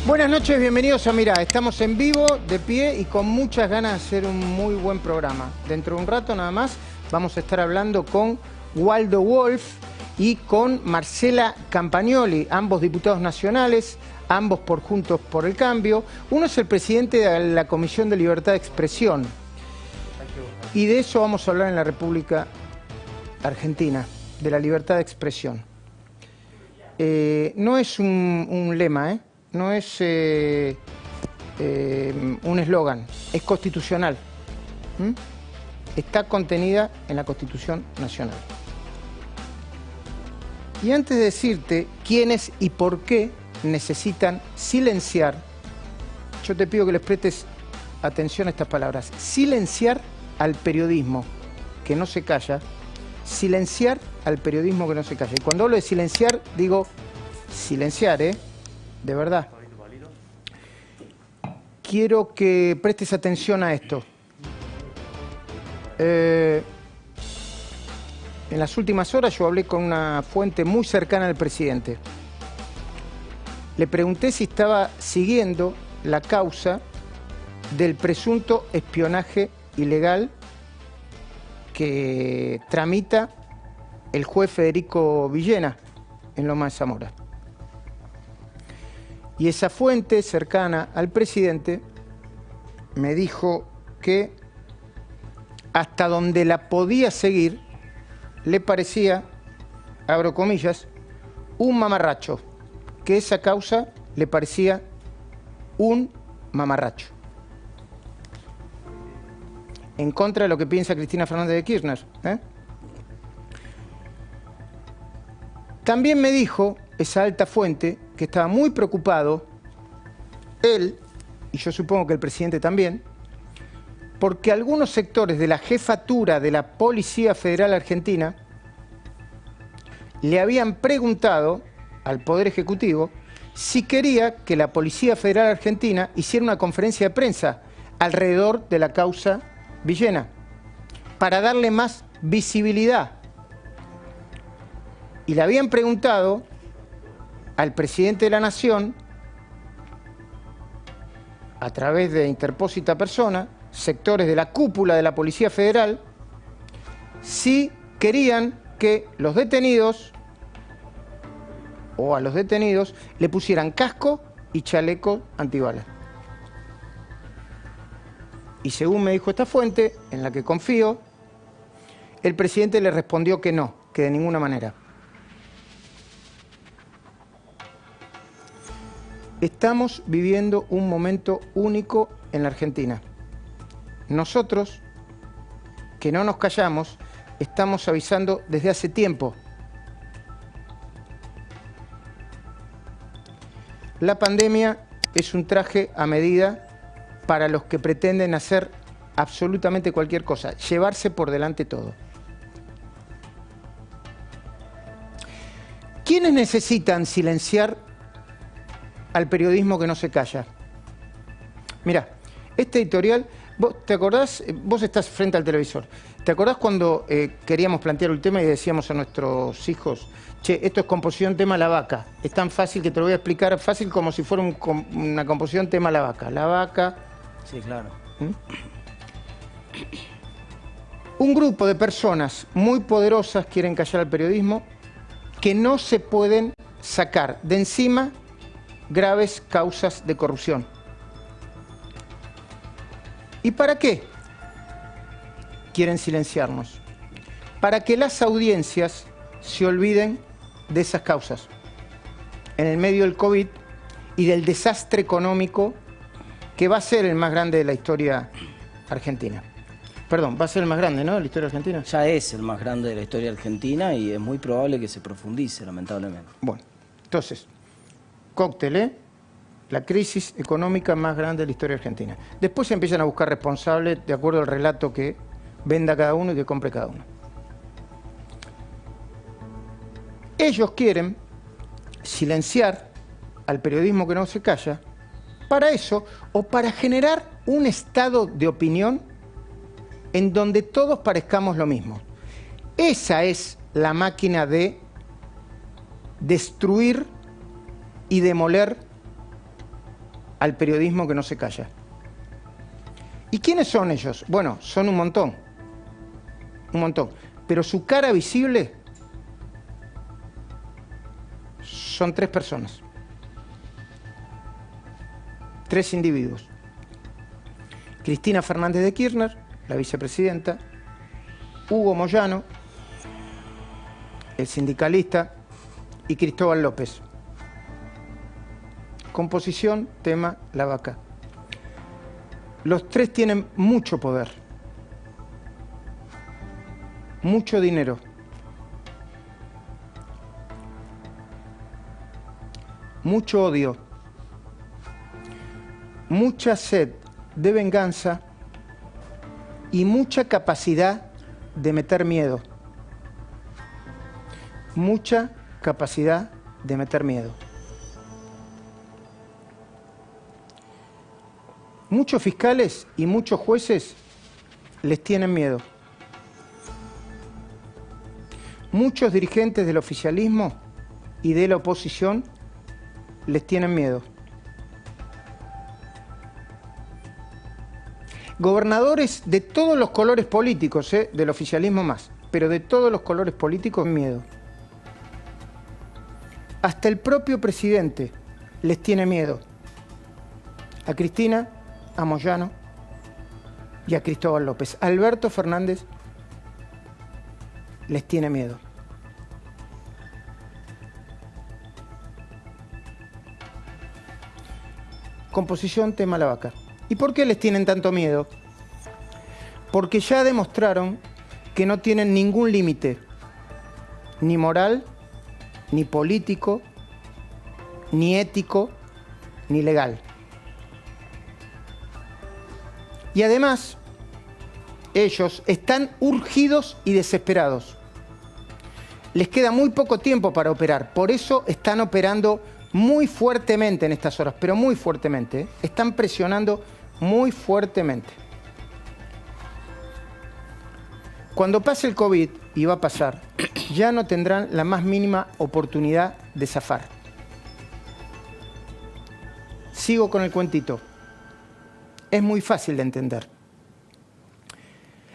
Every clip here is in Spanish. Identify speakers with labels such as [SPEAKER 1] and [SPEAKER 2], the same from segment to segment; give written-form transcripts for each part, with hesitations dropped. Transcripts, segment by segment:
[SPEAKER 1] Buenas noches, bienvenidos a Mirá. Estamos en vivo, de pie y con muchas ganas de hacer un muy buen programa. Dentro de un rato nada más vamos a estar hablando con Waldo Wolf y con Marcela Campagnoli, ambos diputados nacionales, ambos por Juntos por el Cambio. Uno es el presidente de la Comisión de Libertad de Expresión. Y de eso vamos a hablar en la República Argentina, de la libertad de expresión. No es un lema, no es un eslogan, es constitucional. Está contenida en la Constitución Nacional. Y antes de decirte quiénes y por qué necesitan silenciar, yo te pido que les prestes atención a estas palabras. Silenciar al periodismo que no se calla, silenciar al periodismo que no se calla. Y cuando hablo de silenciar, digo silenciar, de verdad. Quiero que prestes atención a esto. En las últimas horas yo hablé con una fuente muy cercana al presidente. Le pregunté si estaba siguiendo la causa del presunto espionaje ilegal que tramita el juez Federico Villena en Lomas de Zamora. Y esa fuente cercana al presidente me dijo que hasta donde la podía seguir le parecía, abro comillas, un mamarracho, que esa causa le parecía un mamarracho. En contra de lo que piensa Cristina Fernández de Kirchner. También me dijo esa alta fuente que estaba muy preocupado, él, y yo supongo que el presidente también, porque algunos sectores de la jefatura de la Policía Federal Argentina le habían preguntado al Poder Ejecutivo si quería que la Policía Federal Argentina hiciera una conferencia de prensa alrededor de la causa Villena, para darle más visibilidad. Y le habían preguntado al presidente de la Nación, a través de interpósita persona, sectores de la cúpula de la Policía Federal, si querían que los detenidos, o a los detenidos, le pusieran casco y chaleco antibalas. Y según me dijo esta fuente, en la que confío, el presidente le respondió que no, que de ninguna manera. Estamos viviendo un momento único en la Argentina. Nosotros, que no nos callamos, estamos avisando desde hace tiempo. La pandemia es un traje a medida para los que pretenden hacer absolutamente cualquier cosa, llevarse por delante todo. ¿Quiénes necesitan silenciar al periodismo que no se calla? Mirá, este editorial, ¿vos te acordás? Vos estás frente al televisor. ¿Te acordás cuando queríamos plantear el tema y decíamos a nuestros hijos, che, esto es composición tema la vaca? Es tan fácil que te lo voy a explicar, fácil como si fuera una composición tema la vaca. La vaca...
[SPEAKER 2] Sí, claro.
[SPEAKER 1] Un grupo de personas muy poderosas quieren callar al periodismo que no se pueden sacar de encima graves causas de corrupción. ¿Y para qué quieren silenciarnos? Para que las audiencias se olviden de esas causas en el medio del COVID y del desastre económico que va a ser el más grande de la historia argentina. Perdón, va a ser el más grande, ¿no?, de la historia argentina.
[SPEAKER 2] Ya es el más grande de la historia argentina y es muy probable que se profundice, lamentablemente.
[SPEAKER 1] Bueno, entonces, cóctel, la crisis económica más grande de la historia argentina. Después se empiezan a buscar responsables de acuerdo al relato que venda cada uno y que compre cada uno. Ellos quieren silenciar al periodismo que no se calla, para eso, o para generar un estado de opinión en donde todos parezcamos lo mismo. Esa es la máquina de destruir y demoler al periodismo que no se calla. ¿Y quiénes son ellos? Bueno, son un montón, pero su cara visible son 3 personas, 3 individuos. Cristina Fernández de Kirchner, la vicepresidenta, Hugo Moyano, el sindicalista, y Cristóbal López. Composición, tema, la vaca. Los 3 tienen mucho poder, mucho dinero, mucho odio, mucha sed de venganza y mucha capacidad de meter miedo. Mucha capacidad de meter miedo. Muchos fiscales y muchos jueces les tienen miedo. Muchos dirigentes del oficialismo y de la oposición les tienen miedo. Gobernadores de todos los colores políticos, del oficialismo más, pero de todos los colores políticos, miedo. Hasta el propio presidente les tiene miedo. A Cristina, a Moyano y a Cristóbal López. Alberto Fernández les tiene miedo. Composición, tema, la vaca. ¿Y por qué les tienen tanto miedo? Porque ya demostraron que no tienen ningún límite, ni moral, ni político, ni ético, ni legal. Y además, ellos están urgidos y desesperados. Les queda muy poco tiempo para operar, por eso están operando muy fuertemente en estas horas, pero muy fuertemente, ¿eh? Están presionando muy fuertemente. Cuando pase el COVID, y va a pasar, ya no tendrán la más mínima oportunidad de zafar. Sigo con el cuentito. Es muy fácil de entender.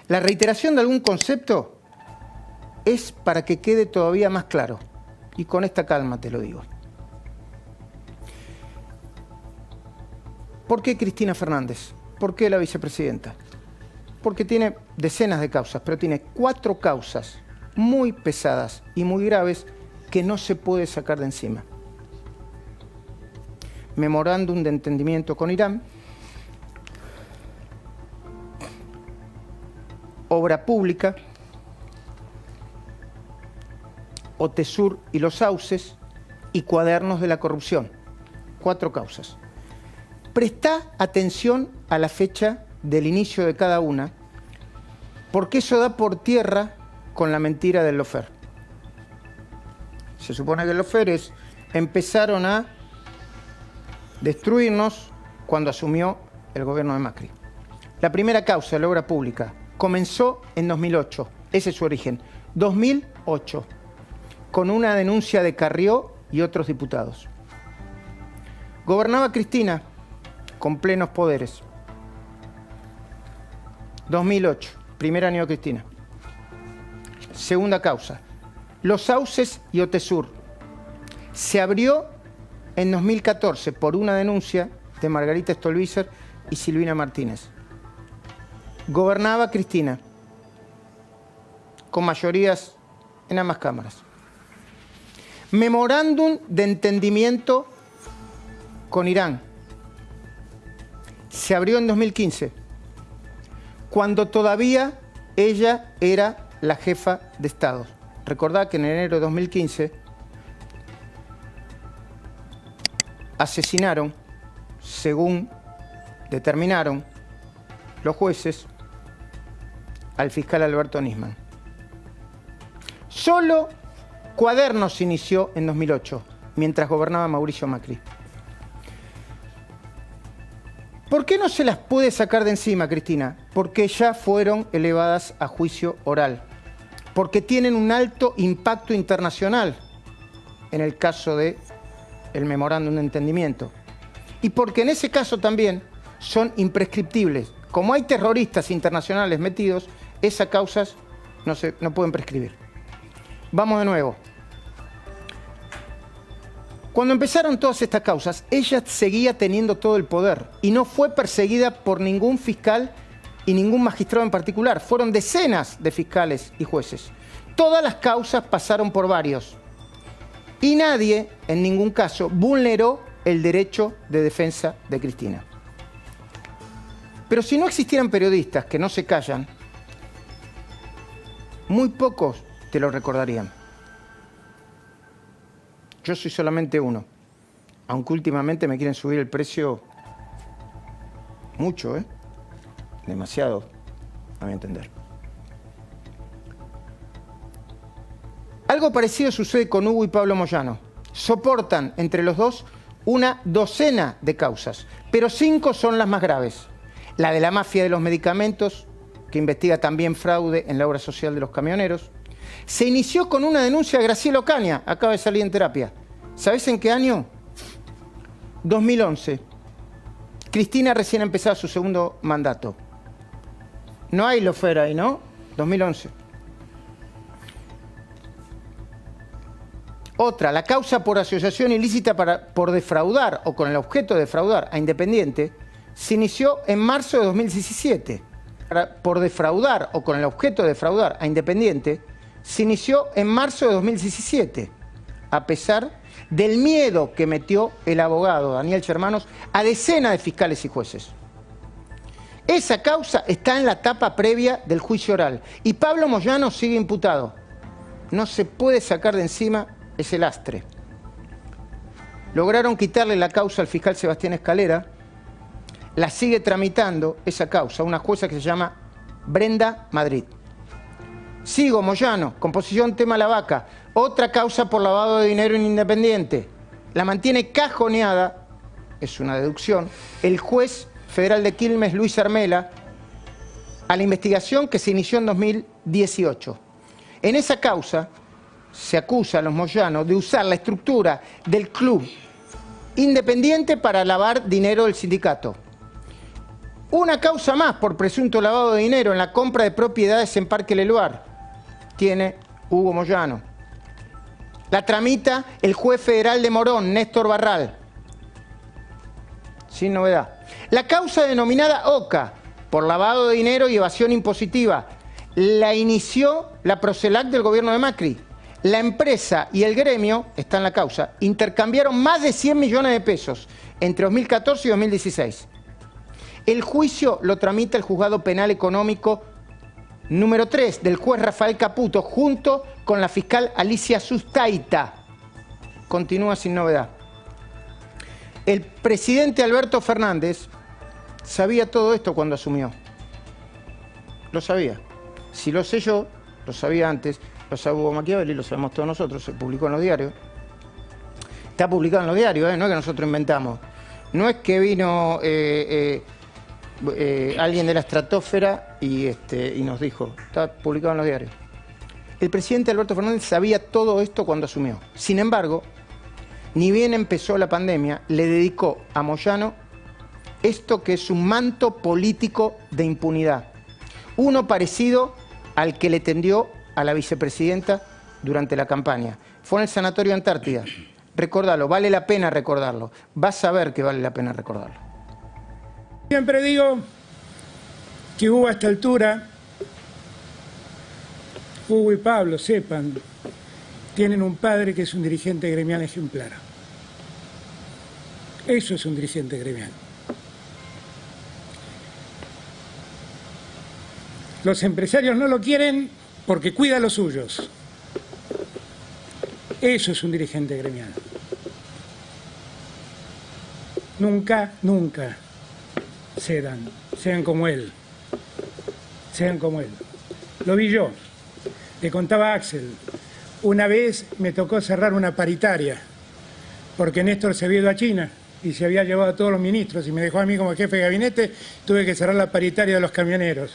[SPEAKER 1] La reiteración de algún concepto es para que quede todavía más claro. Y con esta calma te lo digo. ¿Por qué Cristina Fernández? ¿Por qué la vicepresidenta? Porque tiene decenas de causas, pero tiene 4 causas muy pesadas y muy graves que no se puede sacar de encima. Memorándum de entendimiento con Irán, obra pública, OTESUR y los sauces y cuadernos de la corrupción. 4 causas. Presta atención a la fecha del inicio de cada una, porque eso da por tierra con la mentira del lawfare. Se supone que los lawfares empezaron a destruirnos cuando asumió el gobierno de Macri. La primera causa de la obra pública comenzó en 2008, ese es su origen, 2008, con una denuncia de Carrió y otros diputados. Gobernaba Cristina con plenos poderes. 2008, primer año de Cristina. Segunda causa, los sauces y OTESUR. Se abrió en 2014 por una denuncia de Margarita Stolbizer y Silvina Martínez. Gobernaba Cristina con mayorías en ambas cámaras. Memorándum de entendimiento con Irán. Se abrió en 2015, cuando todavía ella era la jefa de Estado. Recordad que en enero de 2015 asesinaron, según determinaron los jueces, al fiscal Alberto Nisman. Solo Cuadernos se inició en 2008, mientras gobernaba Mauricio Macri. ¿Por qué no se las puede sacar de encima, Cristina? Porque ya fueron elevadas a juicio oral. Porque tienen un alto impacto internacional, en el caso del memorándum de entendimiento. y porque en ese caso también son imprescriptibles. Como hay terroristas internacionales metidos, esas causas no pueden prescribir. Vamos de nuevo. Cuando empezaron todas estas causas, ella seguía teniendo todo el poder y no fue perseguida por ningún fiscal y ningún magistrado en particular. Fueron decenas de fiscales y jueces. Todas las causas pasaron por varios y nadie, en ningún caso, vulneró el derecho de defensa de Cristina. Pero si no existieran periodistas que no se callan, muy pocos te lo recordarían. Yo soy solamente uno, aunque últimamente me quieren subir el precio mucho, demasiado, a mi entender. Algo parecido sucede con Hugo y Pablo Moyano. Soportan entre los dos una docena de causas, pero 5 son las más graves. La de la mafia de los medicamentos, que investiga también fraude en la obra social de los camioneros. Se inició con una denuncia de Graciela Ocaña, acaba de salir en terapia. ¿Sabés en qué año? 2011. Cristina recién empezaba su segundo mandato. No hay lawfare ahí, ¿no? 2011. Otra, la causa por asociación ilícita por defraudar o con el objeto de defraudar a Independiente, se inició en marzo de 2017. Por defraudar o con el objeto de defraudar a Independiente, se inició en marzo de 2017, a pesar del miedo que metió el abogado Daniel Shermanos a decenas de fiscales y jueces. Esa causa está en la etapa previa del juicio oral y Pablo Moyano sigue imputado. No se puede sacar de encima ese lastre. Lograron quitarle la causa al fiscal Sebastián Escalera. La sigue tramitando esa causa una jueza que se llama Brenda Madrid. Sigo, Moyano, composición tema La Vaca, otra causa por lavado de dinero en Independiente. La mantiene cajoneada, es una deducción, el juez federal de Quilmes, Luis Armela, a la investigación que se inició en 2018. En esa causa se acusa a los Moyano de usar la estructura del club Independiente para lavar dinero del sindicato. Una causa más por presunto lavado de dinero en la compra de propiedades en Parque Leluar. Tiene Hugo Moyano. La tramita el juez federal de Morón, Néstor Barral. Sin novedad. La causa denominada OCA, por lavado de dinero y evasión impositiva, la inició la Procelac del gobierno de Macri. La empresa y el gremio, está en la causa, intercambiaron más de 100 millones de pesos entre 2014 y 2016. El juicio lo tramita el Juzgado Penal Económico número 3 del juez Rafael Caputo, junto con la fiscal Alicia Sustaita. Continúa sin novedad. El presidente Alberto Fernández sabía todo esto cuando asumió. Lo sabía. Si lo sé yo, lo sabía antes, lo sabe Hugo Machiavelli, lo sabemos todos nosotros, se publicó en los diarios. Está publicado en los diarios, no es que nosotros inventamos. No es que vino alguien de la estratosfera y nos dijo, está publicado en los diarios. El presidente Alberto Fernández sabía todo esto cuando asumió. Sin embargo, ni bien empezó la pandemia, le dedicó a Moyano esto que es un manto político de impunidad. Uno parecido al que le tendió a la vicepresidenta durante la campaña. Fue en el Sanatorio Antártida. Recordalo, vale la pena recordarlo. Vas a ver que vale la pena recordarlo.
[SPEAKER 3] Siempre digo que Hugo a esta altura, Hugo y Pablo, sepan, tienen un padre que es un dirigente gremial ejemplar. Eso es un dirigente gremial. Los empresarios no lo quieren porque cuida a los suyos. Eso es un dirigente gremial. Nunca, nunca cedan, sean como él. Sean como él. Lo vi yo. Le contaba a Axel. Una vez me tocó cerrar una paritaria porque Néstor se había ido a China y se había llevado a todos los ministros y me dejó a mí como jefe de gabinete. Tuve que cerrar la paritaria de los camioneros.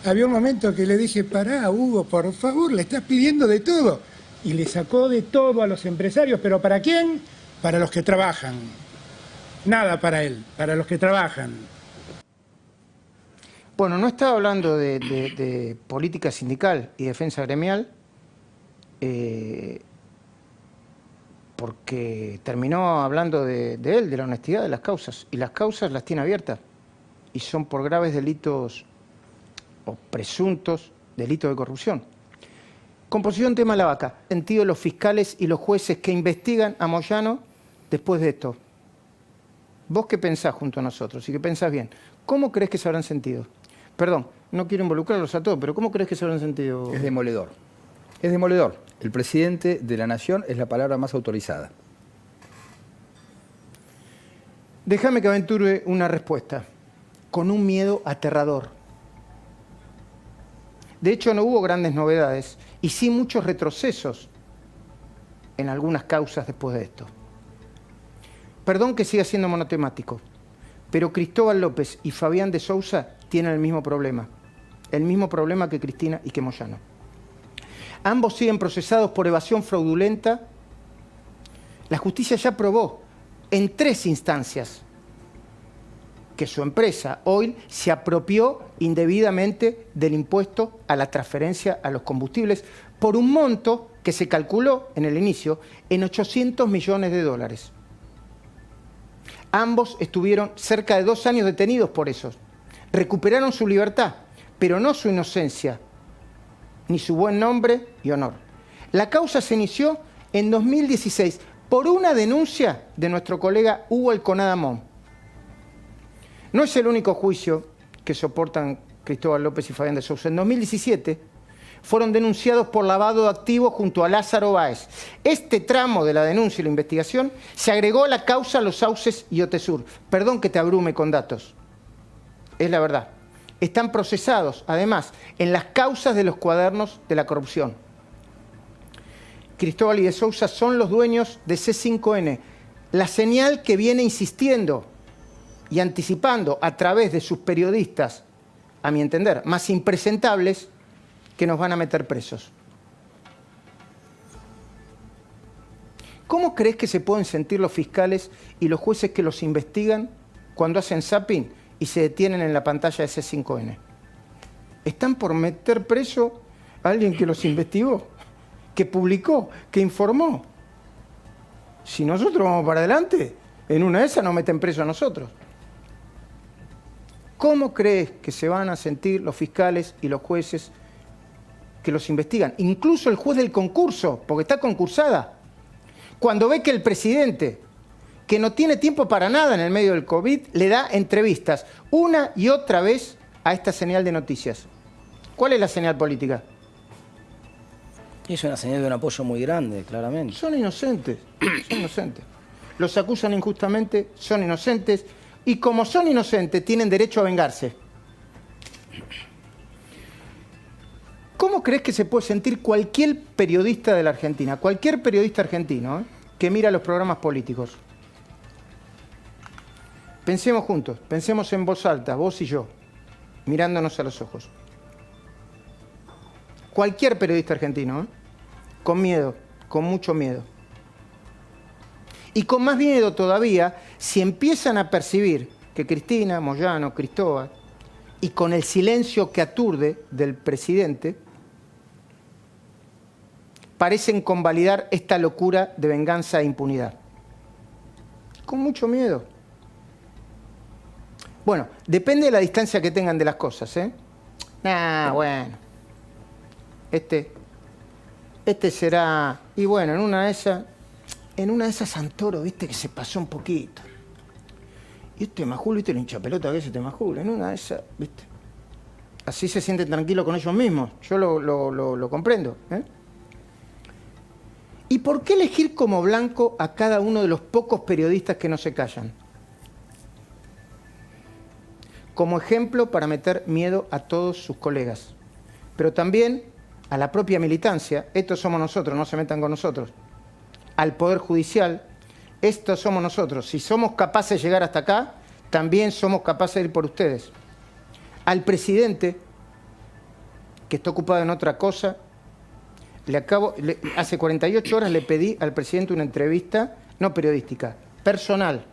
[SPEAKER 3] Había un momento que le dije, pará, Hugo, por favor, le estás pidiendo de todo. Y le sacó de todo a los empresarios, ¿pero para quién? Para los que trabajan. nada para él, para los que trabajan.
[SPEAKER 1] Bueno, no estaba hablando de política sindical y defensa gremial, porque terminó hablando de él, de la honestidad de las causas. Y las causas las tiene abiertas. Y son por graves delitos o presuntos delitos de corrupción. Composición tema La Vaca. Sentido los fiscales y los jueces que investigan a Moyano después de esto. Vos qué pensás junto a nosotros y que pensás bien. ¿Cómo crees que se habrán sentido? Perdón, no quiero involucrarlos a todos, pero ¿cómo crees que se habrán sentido?
[SPEAKER 4] Es demoledor. Es demoledor. El presidente de la nación es la palabra más autorizada.
[SPEAKER 1] Déjame que aventure una respuesta, con un miedo aterrador. De hecho, no hubo grandes novedades y sí muchos retrocesos en algunas causas después de esto. Perdón que siga siendo monotemático, pero Cristóbal López y Fabián de Sousa tienen el mismo problema que Cristina y que Moyano. Ambos siguen procesados por evasión fraudulenta. La justicia ya probó en 3 instancias que su empresa, Oil, se apropió indebidamente del impuesto a la transferencia a los combustibles por un monto que se calculó en el inicio en $800 millones. Ambos estuvieron cerca de 2 años detenidos por eso. Recuperaron su libertad, pero no su inocencia, ni su buen nombre y honor. La causa se inició en 2016 por una denuncia de nuestro colega Hugo Elconada Mon. No es el único juicio que soportan Cristóbal López y Fabián de Sousa. En 2017 fueron denunciados por lavado de activos junto a Lázaro Báez. Este tramo de la denuncia y la investigación se agregó a la causa Los Sauces y Otesur. Perdón que te abrume con datos. Es la verdad. Están procesados, además, en las causas de los cuadernos de la corrupción. Cristóbal y de Sousa son los dueños de C5N, la señal que viene insistiendo y anticipando a través de sus periodistas, a mi entender, más impresentables, que nos van a meter presos. ¿Cómo crees que se pueden sentir los fiscales y los jueces que los investigan cuando hacen zapping y se detienen en la pantalla de C5N? Están por meter preso a alguien que los investigó, que publicó, que informó. Si nosotros vamos para adelante, en una de esas nos meten preso a nosotros. ¿Cómo crees que se van a sentir los fiscales y los jueces que los investigan? Incluso el juez del concurso, porque está concursada, cuando ve que el presidente, que no tiene tiempo para nada en el medio del COVID, le da entrevistas una y otra vez a esta señal de noticias. ¿Cuál es la señal política?
[SPEAKER 2] Es una señal de un apoyo muy grande, claramente.
[SPEAKER 1] Son inocentes, son inocentes. Los acusan injustamente, son inocentes, y como son inocentes, tienen derecho a vengarse. ¿Cómo crees que se puede sentir cualquier periodista de la Argentina, cualquier periodista argentino, que mira los programas políticos? Pensemos juntos, pensemos en voz alta, vos y yo, mirándonos a los ojos. Cualquier periodista argentino, con miedo, con mucho miedo. Y con más miedo todavía, si empiezan a percibir que Cristina, Moyano, Cristóbal, y con el silencio que aturde del presidente, parecen convalidar esta locura de venganza e impunidad. Con mucho miedo. Bueno, depende de la distancia que tengan de las cosas, bueno. Este será... Y bueno, en una de esas Santoro, viste, que se pasó un poquito. Y Majul, viste, el hinchapelota que es Majul. En una de esas, viste. Así se sienten tranquilos con ellos mismos. Yo lo comprendo, ¿Y por qué elegir como blanco a cada uno de los pocos periodistas que no se callan? Como ejemplo para meter miedo a todos sus colegas, pero también a la propia militancia. Estos somos nosotros, no se metan con nosotros. Al Poder Judicial, estos somos nosotros. Si somos capaces de llegar hasta acá, también somos capaces de ir por ustedes. Al presidente, que está ocupado en otra cosa, hace 48 horas le pedí al presidente una entrevista, no periodística, personal.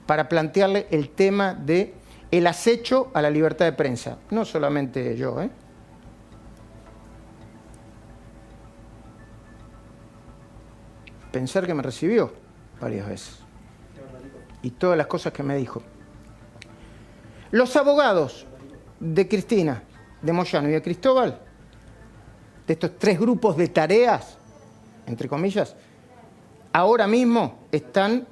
[SPEAKER 1] para plantearle el tema de el acecho a la libertad de prensa. No solamente yo, ¿eh? Pensar que me recibió varias veces. Y todas las cosas que me dijo. Los abogados de Cristina, de Moyano y de Cristóbal, de estos tres grupos de tareas, entre comillas, ahora mismo están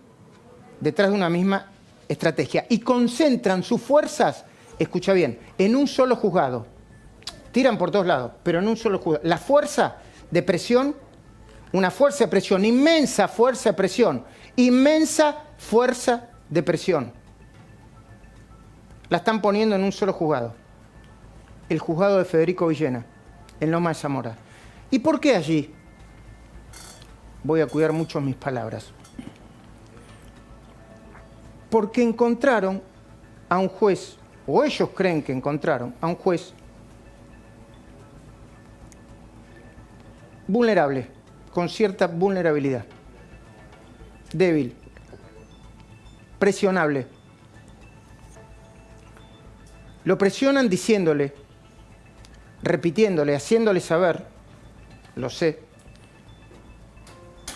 [SPEAKER 1] detrás de una misma estrategia y concentran sus fuerzas, escucha bien, en un solo juzgado. Tiran por todos lados, pero en un solo juzgado. La fuerza de presión, una fuerza de presión, inmensa fuerza de presión, inmensa fuerza de presión. La están poniendo en un solo juzgado. El juzgado de Federico Villena, en Loma de Zamora. ¿Y por qué allí? Voy a cuidar mucho mis palabras. Porque encontraron a un juez, o ellos creen que encontraron a un juez vulnerable, con cierta vulnerabilidad, débil, presionable. Lo presionan diciéndole, repitiéndole, haciéndole saber, lo sé,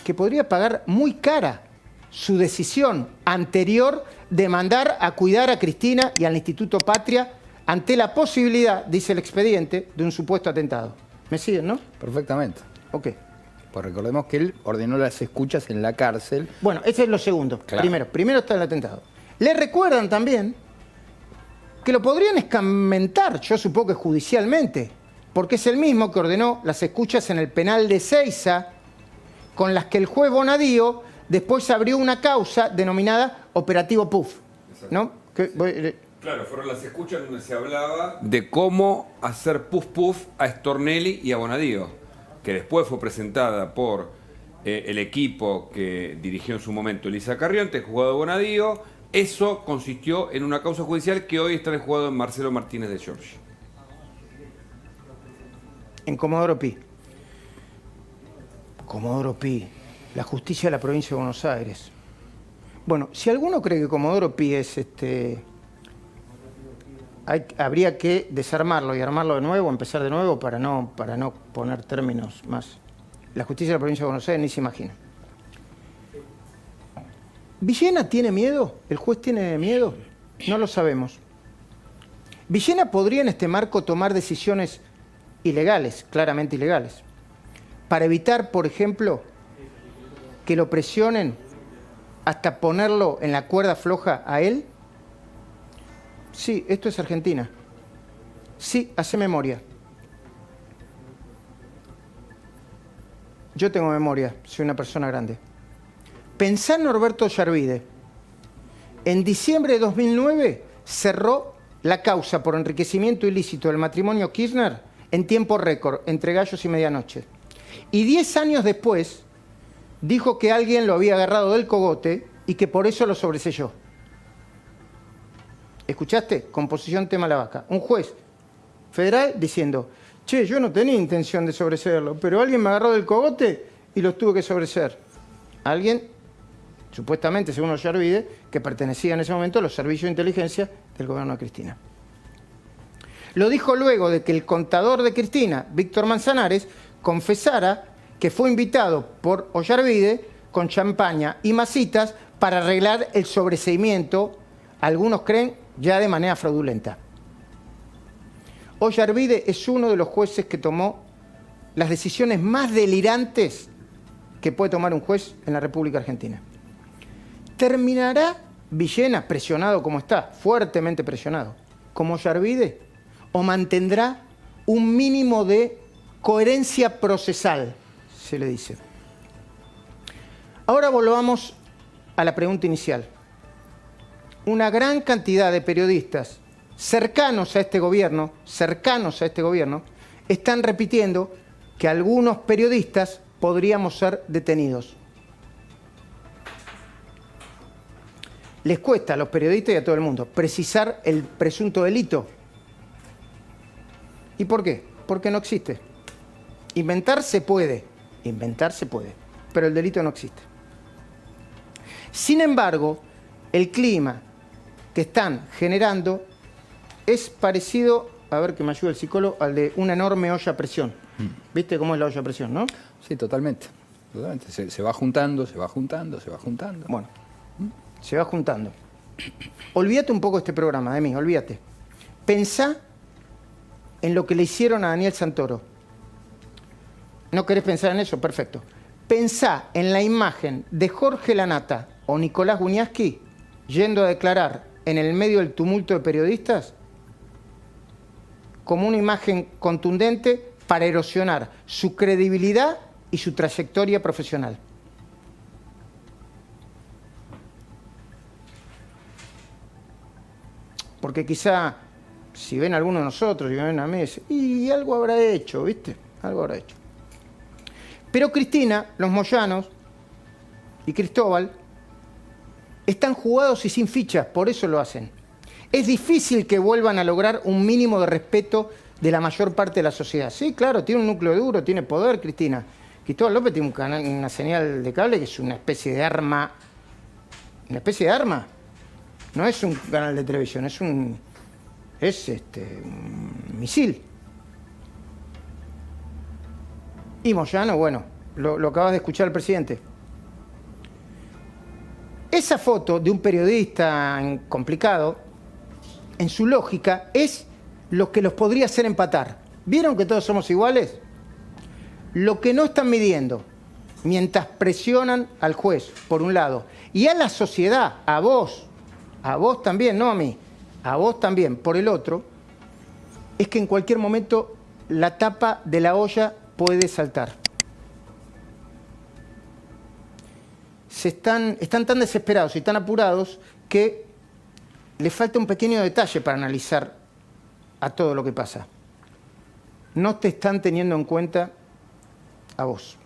[SPEAKER 1] que podría pagar muy cara su decisión anterior de mandar a cuidar a Cristina y al Instituto Patria ante la posibilidad, dice el expediente, de un supuesto atentado. ¿Me siguen, no?
[SPEAKER 4] Perfectamente.
[SPEAKER 1] Ok.
[SPEAKER 4] Pues recordemos que él ordenó las escuchas en la cárcel.
[SPEAKER 1] Bueno, ese es lo segundo.
[SPEAKER 4] Claro.
[SPEAKER 1] Primero está el atentado. Le recuerdan también que lo podrían escarmentar, yo supongo que judicialmente, porque es el mismo que ordenó las escuchas en el penal de Seiza, con las que el juez Bonadío después abrió una causa denominada Operativo Puff, ¿no?
[SPEAKER 5] Claro, fueron las escuchas donde se hablaba de cómo hacer puff puff a Stornelli y a Bonadío, que después fue presentada por el equipo que dirigió en su momento Elisa Carrionte, juzgado de Bonadío. Eso consistió en una causa judicial que hoy está en el juzgado de Marcelo Martínez de Giorgi.
[SPEAKER 1] En Comodoro Pi. Comodoro Pi, la justicia de la provincia de Buenos Aires. Bueno, si alguno cree que Comodoro Pi es habría que desarmarlo y armarlo de nuevo, empezar de nuevo para no poner términos más. La justicia de la provincia de Buenos Aires ni se imagina. ¿Villena tiene miedo? ¿El juez tiene miedo? No lo sabemos. Villena podría en este marco tomar decisiones ilegales, claramente ilegales, para evitar, por ejemplo, que lo presionen hasta ponerlo en la cuerda floja a él. Sí, esto es Argentina. Sí, hace memoria. Yo tengo memoria, soy una persona grande. Pensá en Norberto Ollarvide. En diciembre de 2009 cerró la causa por enriquecimiento ilícito del matrimonio Kirchner en tiempo récord, entre gallos y medianoche. Y 10 años después dijo que alguien lo había agarrado del cogote y que por eso lo sobreselló. ¿Escuchaste? Composición tema la vaca. Un juez federal diciendo, che, yo no tenía intención de sobreseerlo, pero alguien me agarró del cogote y los tuve que sobreseer. Alguien, supuestamente, según Ollarvide, que pertenecía en ese momento a los servicios de inteligencia del gobierno de Cristina. Lo dijo luego de que el contador de Cristina, Víctor Manzanares, confesara que fue invitado por Ollarvide con champaña y masitas para arreglar el sobreseimiento, algunos creen, ya de manera fraudulenta. Ollarvide es uno de los jueces que tomó las decisiones más delirantes que puede tomar un juez en la República Argentina. ¿Terminará Villena, presionado como está, fuertemente presionado, como Ollarvide, o mantendrá un mínimo de coherencia procesal, se le dice? Ahora volvamos a la pregunta inicial. Una gran cantidad de periodistas cercanos a este gobierno, están repitiendo que algunos periodistas podríamos ser detenidos. Les cuesta a los periodistas y a todo el mundo precisar el presunto delito. ¿Y por qué? Porque no existe. Inventar se puede, pero el delito no existe. Sin embargo, el clima que están generando es parecido, a ver que me ayude el psicólogo, al de una enorme olla a presión. ¿Viste cómo es la olla a presión, no?
[SPEAKER 4] Sí, totalmente. Totalmente. Se va juntando, se va juntando, se va juntando.
[SPEAKER 1] Bueno, se va juntando. Olvídate un poco de este programa, de mí, olvídate. Pensá en lo que le hicieron a Daniel Santoro. ¿No querés pensar en eso? Perfecto. Pensá en la imagen de Jorge Lanata o Nicolás Guñasqui yendo a declarar en el medio del tumulto de periodistas como una imagen contundente para erosionar su credibilidad y su trayectoria profesional. Porque quizá, si ven a alguno de nosotros y me ven a mí, y algo habrá hecho, ¿viste? Algo habrá hecho. Pero Cristina, los Moyanos y Cristóbal están jugados y sin fichas, por eso lo hacen. Es difícil que vuelvan a lograr un mínimo de respeto de la mayor parte de la sociedad. Sí, claro, tiene un núcleo duro, tiene poder, Cristina. Cristóbal López tiene un canal, una señal de cable que es una especie de arma. ¿Una especie de arma? No es un canal de televisión, es un misil. Y Moyano, bueno, lo acabas de escuchar al presidente. Esa foto de un periodista complicado, en su lógica, es lo que los podría hacer empatar. ¿Vieron que todos somos iguales? Lo que no están midiendo, mientras presionan al juez, por un lado, y a la sociedad, a vos también, no a mí, a vos también, por el otro, es que en cualquier momento la tapa de la olla puede saltar. Están tan desesperados y tan apurados que les falta un pequeño detalle para analizar a todo lo que pasa. No te están teniendo en cuenta a vos.